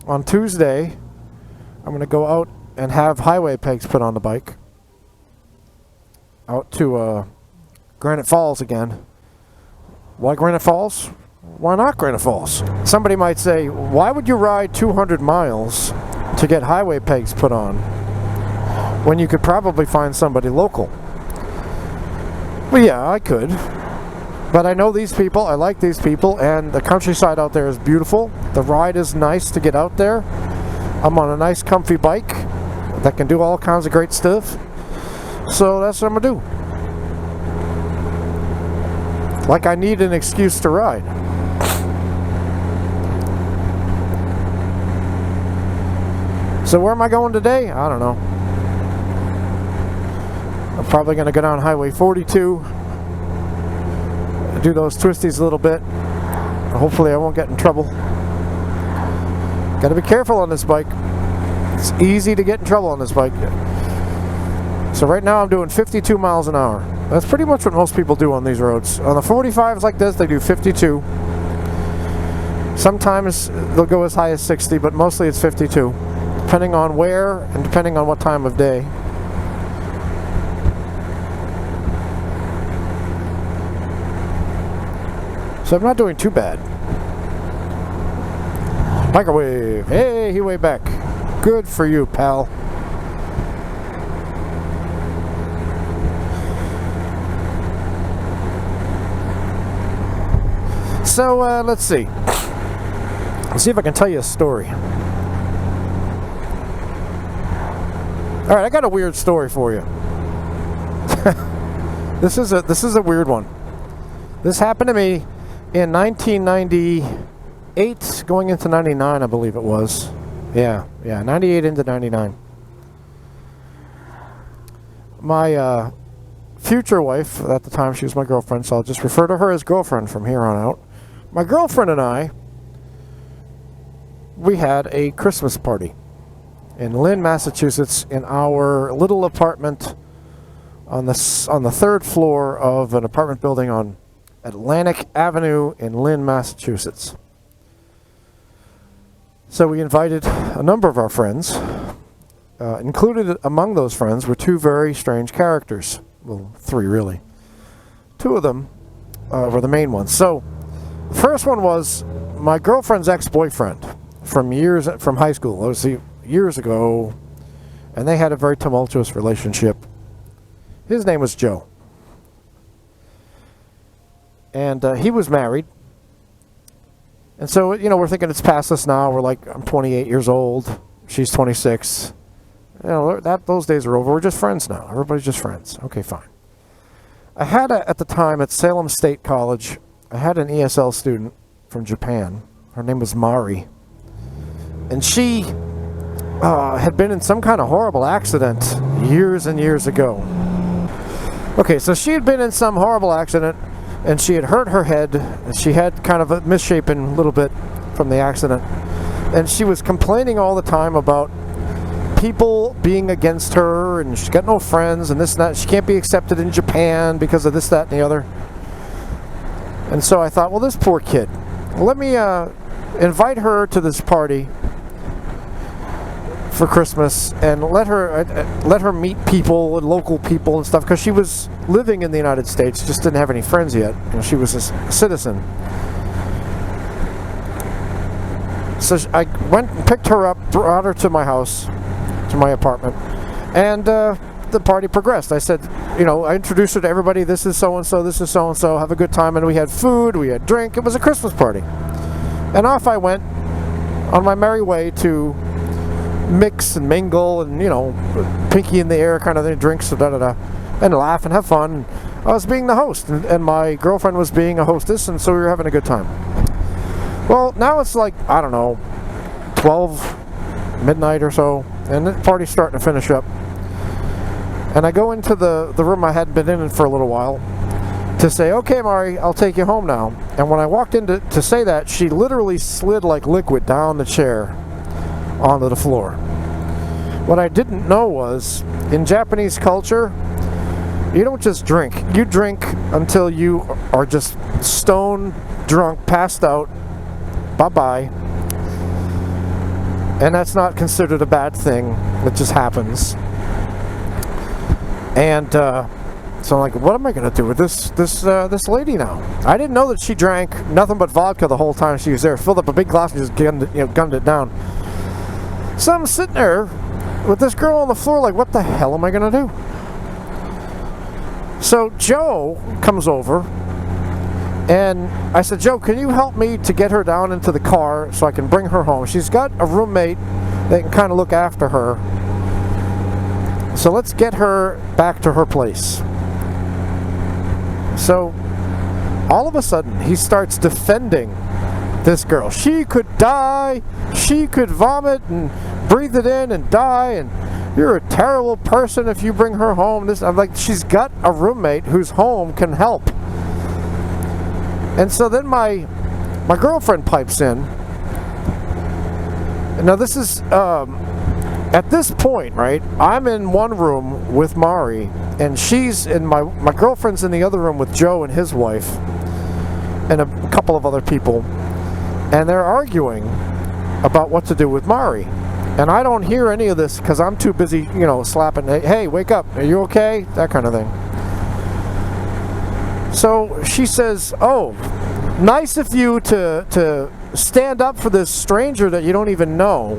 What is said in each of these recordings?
on Tuesday, I'm going to go out and have highway pegs put on the bike. Out to Granite Falls again. Why Granite Falls? Why not Granite Falls? Somebody might say, why would you ride 200 miles to get highway pegs put on when you could probably find somebody local? Well, yeah, I could. But I know these people, I like these people, and the countryside out there is beautiful. The ride is nice to get out there. I'm on a nice comfy bike that can do all kinds of great stuff. So that's what I'm going to do. Like I need an excuse to ride. So where am I going today? I don't know. I'm probably going to go down Highway 42. Do those twisties a little bit. Hopefully I won't get in trouble. Got to be careful on this bike. It's easy to get in trouble on this bike. So right now I'm doing 52 miles an hour. That's pretty much what most people do on these roads. On the 45s like this, they do 52. Sometimes they'll go as high as 60, but mostly it's 52, depending on where and depending on what time of day. So I'm not doing too bad. Microwave. Hey, he way back. Good for you, pal. So, let's see. Let's see if I can tell you a story. Alright, I got a weird story for you. This is a weird one. This happened to me in 1998, going into 99, I believe it was. Yeah, 98 into 99. My future wife, at the time she was my girlfriend, so I'll just refer to her as girlfriend from here on out. My girlfriend and I, we had a Christmas party in Lynn, Massachusetts, in our little apartment on the third floor of an apartment building on Atlantic Avenue in Lynn, Massachusetts. So we invited a number of our friends. Included among those friends were two very strange characters. Well, three really. Two of them were the main ones. So the first one was my girlfriend's ex-boyfriend from high school. It was years ago, and they had a very tumultuous relationship. His name was Joe. And he was married. And so, you know, we're thinking it's past us now. We're like, I'm 28 years old. She's 26. You know, those days are over. We're just friends now. Everybody's just friends. Okay, fine. I had, at the time, at Salem State College, I had an ESL student from Japan. Her name was Mari. And she had been in some kind of horrible accident years and years ago. Okay, so she had been in some horrible accident, and she had hurt her head. She had kind of a misshapen little bit from the accident. And she was complaining all the time about people being against her, and she's got no friends, and this and that. She can't be accepted in Japan because of this, that, and the other. And so I thought, well, this poor kid. Let me invite her to this party for Christmas and let her meet people and local people and stuff, because she was living in the United States, just didn't have any friends yet. You know, she was a citizen. So I went and picked her up, brought her to my house, to my apartment, and the party progressed. I said, you know, I introduced her to everybody. This is so-and-so, this is so-and-so. Have a good time. And we had food, we had drink. It was a Christmas party. And off I went on my merry way to mix and mingle and, you know, pinky in the air kind of thing, drinks, and laugh and have fun. I was being the host, and my girlfriend was being a hostess, and so we were having a good time. Well, now it's like, I don't know, 12 midnight or so, and the party's starting to finish up. And I go into the room I hadn't been in for a little while to say, okay, Mari, I'll take you home now. And when I walked in to say that, she literally slid like liquid down the chair onto the floor. What I didn't know was, in Japanese culture, you don't just drink. You drink until you are just stone drunk, passed out. Bye-bye. And that's not considered a bad thing. It just happens. And so I'm like, what am I going to do with this lady now? I didn't know that she drank nothing but vodka the whole time she was there. Filled up a big glass and just gunned it down. So I'm sitting there with this girl on the floor like, what the hell am I going to do? So Joe comes over, and I said, Joe, can you help me to get her down into the car so I can bring her home? She's got a roommate that can kind of look after her. So let's get her back to her place. So all of a sudden, he starts defending this girl. She could die. She could vomit and breathe it in and die. And you're a terrible person if you bring her home. I'm like, she's got a roommate whose home can help. And so then my girlfriend pipes in. Now this is at this point, right? I'm in one room with Mari, and she's in my girlfriend's in the other room with Joe and his wife, and a couple of other people, and they're arguing about what to do with Mari. And I don't hear any of this because I'm too busy, slapping, hey, wake up, are you okay? That kind of thing. So she says, oh, nice of you to stand up for this stranger that you don't even know.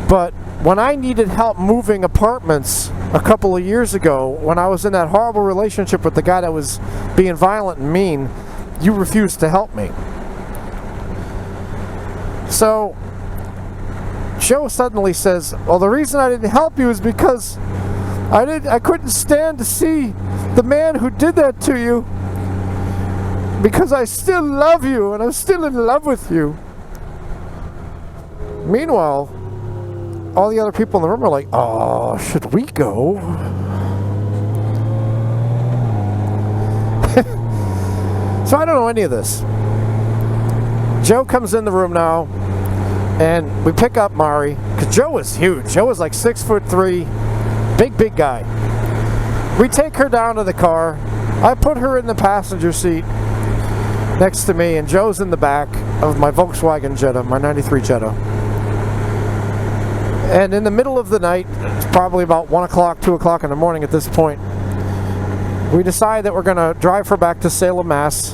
But when I needed help moving apartments a couple of years ago, when I was in that horrible relationship with the guy that was being violent and mean, you refused to help me. So Joe suddenly says, well, the reason I didn't help you is because I couldn't stand to see the man who did that to you, because I still love you and I'm still in love with you. Meanwhile, all the other people in the room are like, oh, should we go? So I don't know any of this. Joe comes in the room now, and we pick up Mari, because Joe was huge. Joe was like 6'3", big guy. We take her down to the car. I put her in the passenger seat next to me, and Joe's in the back of my Volkswagen Jetta, my 93 Jetta. And in the middle of the night, it's probably about 1 o'clock, 2 o'clock in the morning at this point, we decide that we're going to drive her back to Salem, Mass,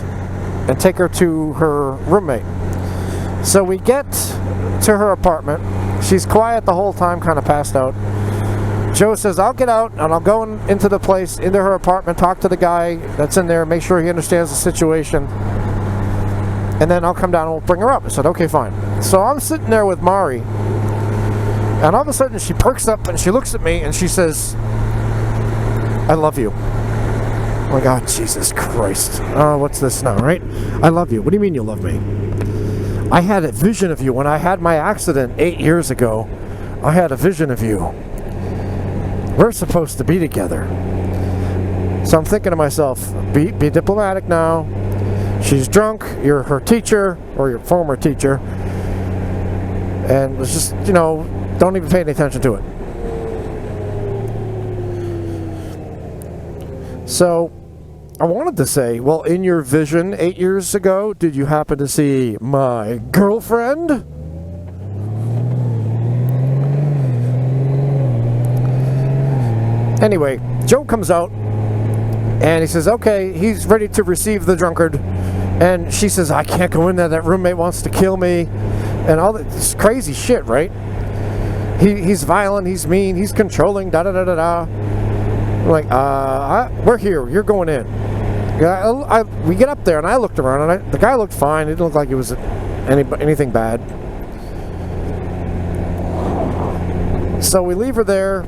and take her to her roommate. So we get to her apartment. She's quiet the whole time, kind of passed out. Joe says, I'll get out and I'll go into the place, into her apartment, talk to the guy that's in there, make sure he understands the situation, and then I'll come down and we'll bring her up. I said, okay, fine. So I'm sitting there with Mari, and all of a sudden she perks up and she looks at me and she says, I love you. I'm like, oh, Jesus Christ. What's this now, right? I love you. What do you mean you love me? I had a vision of you when I had my accident 8 years ago. I had a vision of you. We're supposed to be together. So I'm thinking to myself, be diplomatic now. She's drunk. You're her teacher, or your former teacher. And let's just, don't even pay any attention to it. So I wanted to say, well, in your vision 8 years ago, did you happen to see my girlfriend? Anyway, Joe comes out and he says, okay, he's ready to receive the drunkard. And she says, I can't go in there. That roommate wants to kill me. And all this crazy shit, right? He's violent, he's mean, he's controlling, da-da-da-da-da. I'm like, we're here. You're going in. We get up there, and I looked around, and the guy looked fine. It didn't look like it was anything bad. So we leave her there,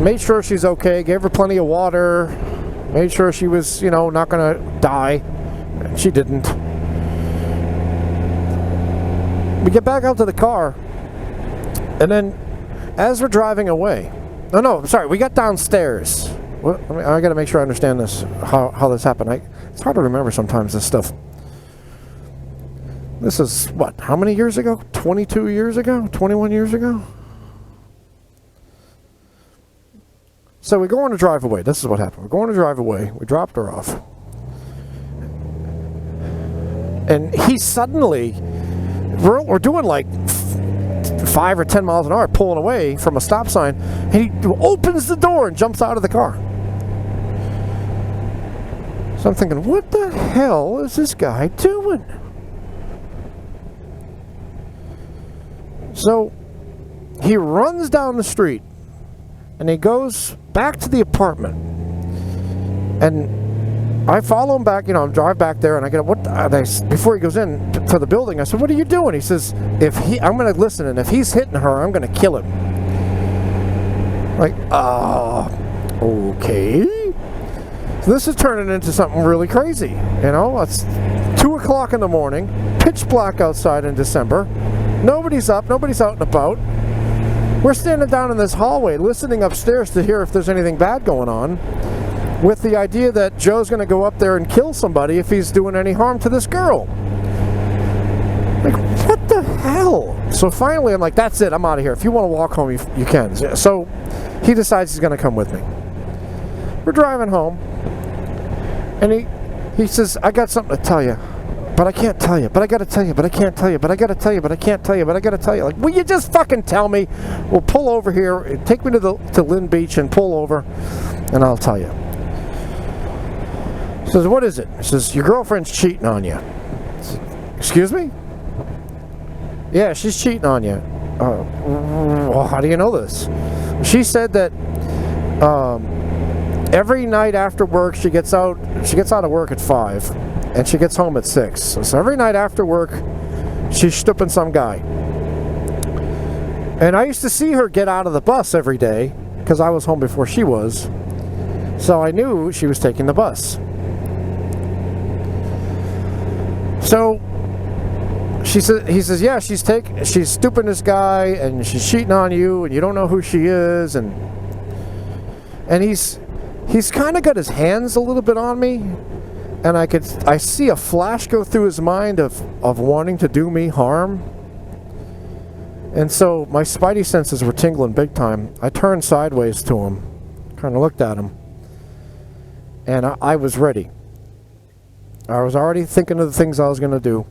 made sure she's okay, gave her plenty of water, made sure she was, not going to die. She didn't. We get back out to the car, and then as we're driving away, we got downstairs. I got to make sure I understand this, how this happened. It's hard to remember sometimes, this stuff. This is, how many years ago? 22 years ago? 21 years ago? So we go on to drive away. This is what happened. We're going to drive away. We dropped her off. And he suddenly, we're doing like 5 or 10 miles an hour pulling away from a stop sign, and he opens the door and jumps out of the car. So I'm thinking, what the hell is this guy doing? So he runs down the street and he goes back to the apartment, and I follow him back. I drive back there, and I get before he goes in for the building. I said, "What are you doing?" He says, I'm going to listen, and if he's hitting her, I'm going to kill him." Like, okay. So this is turning into something really crazy. It's 2 o'clock in the morning, pitch black outside in December. Nobody's up, nobody's out and about. We're standing down in this hallway, listening upstairs to hear if there's anything bad going on, with the idea that Joe's going to go up there and kill somebody if he's doing any harm to this girl. Like, what the hell? So finally, I'm like, that's it, I'm out of here. If you want to walk home, you can. So he decides he's going to come with me. We're driving home, and he says, "I got something to tell you, but I can't tell you, but I got to tell you, but I can't tell you, but I got to tell you, but I can't tell you, but I got to tell you." Like, will you just fucking tell me? We'll pull over here, take me to Lynn Beach and pull over, and I'll tell you. He says, "What is it?" He says, "Your girlfriend's cheating on you." Says, "Excuse me?" "Yeah, she's cheating on you." Well, how do you know this?" She said that every night after work she gets out of work at 5 and she gets home at 6. So every night after work she's stooping some guy. And I used to see her get out of the bus every day because I was home before she was. So I knew she was taking the bus. So he says, "Yeah, she's stooping this guy and she's cheating on you and you don't know who she is." And he's kind of got his hands a little bit on me, and I see a flash go through his mind of wanting to do me harm. And so my spidey senses were tingling big time. I turned sideways to him, kind of looked at him, and I was ready. I was already thinking of the things I was going to do.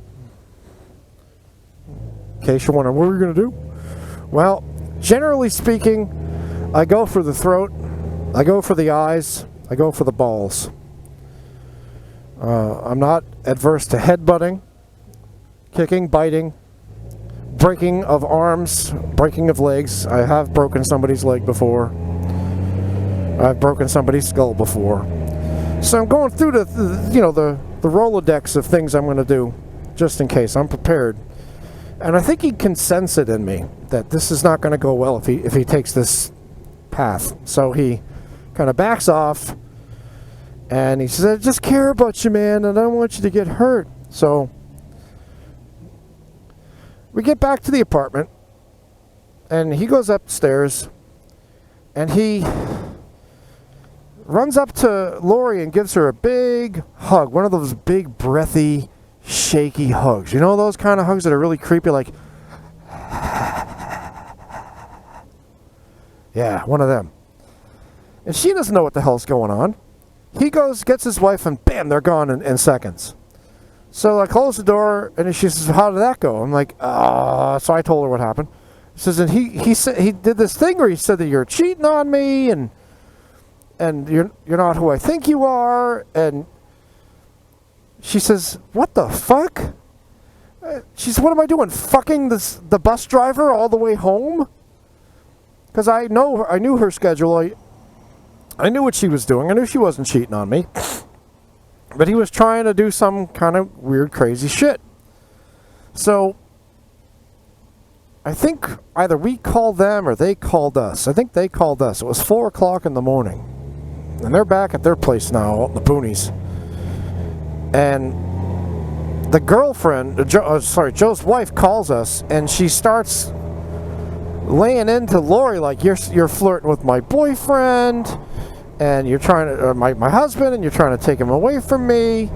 In case you're wondering, what are we going to do? Well, generally speaking, I go for the throat, I go for the eyes, I go for the balls. I'm not adverse to headbutting, kicking, biting, breaking of arms, breaking of legs. I have broken somebody's leg before. I've broken somebody's skull before. So I'm going through the Rolodex of things I'm going to do, just in case. I'm prepared. And I think he can sense it in me that this is not going to go well if he takes this path. So he kind of backs off, and he says, "I just care about you, man, and I don't want you to get hurt." So we get back to the apartment, and he goes upstairs, and he runs up to Lori and gives her a big hug, one of those big, breathy, shaky hugs. You know those kind of hugs that are really creepy, like, yeah, one of them. And she doesn't know what the hell's going on. He goes, gets his wife, and bam, they're gone in seconds. So I close the door, and she says, "How did that go?" I'm like, so I told her what happened. She says, "And he said he did this thing where he said that you're cheating on me, and you're not who I think you are." And she says, "What the fuck?" She says, "What am I doing? Fucking the bus driver all the way home?" Because I knew her schedule. I knew what she was doing. I knew she wasn't cheating on me. But he was trying to do some kind of weird, crazy shit. So I think either we called them or they called us. I think they called us. It was 4 o'clock in the morning. And they're back at their place now, out in the boonies. And the girlfriend, Joe's wife, calls us, and she starts laying into Lori like, you're flirting with my boyfriend, and you're trying to, my husband, and you're trying to take him away from me.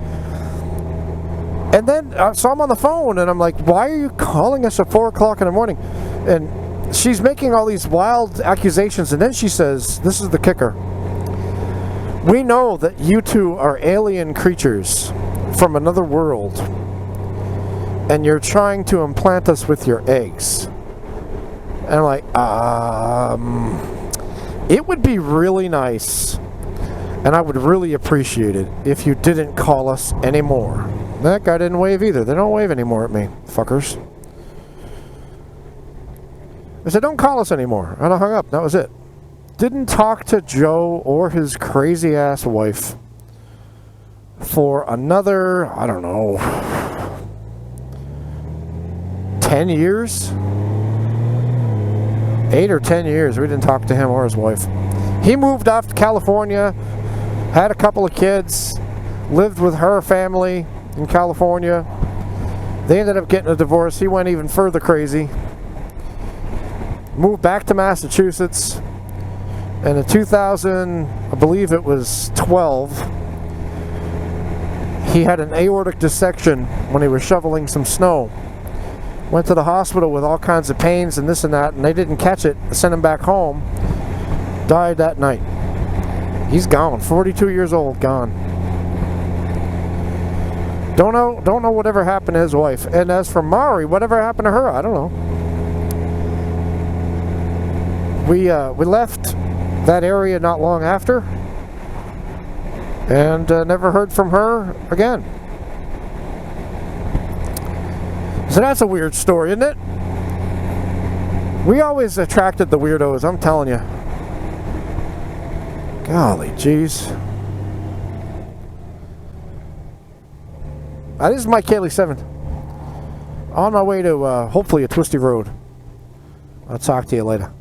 And then, so I'm on the phone, and I'm like, "Why are you calling us at 4 o'clock in the morning?" And she's making all these wild accusations, and then she says, this is the kicker, "We know that you two are alien creatures from another world, and you're trying to implant us with your eggs." And I'm like, it would be really nice, and I would really appreciate it if you didn't call us anymore. That guy didn't wave either. They don't wave anymore at me, fuckers. I said, don't call us anymore. And I hung up. That was it. Didn't talk to Joe or his crazy ass wife for another, I don't know, 10 years? 8 or 10 years. We didn't talk to him or his wife. He moved off to California, had a couple of kids, lived with her family in California. They ended up getting a divorce. He went even further crazy. Moved back to Massachusetts. And in 2000, I believe it was 12, he had an aortic dissection when he was shoveling some snow. Went to the hospital with all kinds of pains and this and that, and they didn't catch it. Sent him back home. Died that night. He's gone. 42 years old, gone. Don't know whatever happened to his wife. And as for Mari, whatever happened to her, I don't know. We left that area not long after, and never heard from her again. So that's a weird story, isn't it? We always attracted the weirdos, I'm telling you. Golly jeez. This is Mike Haley 7. On my way to hopefully a twisty road. I'll talk to you later.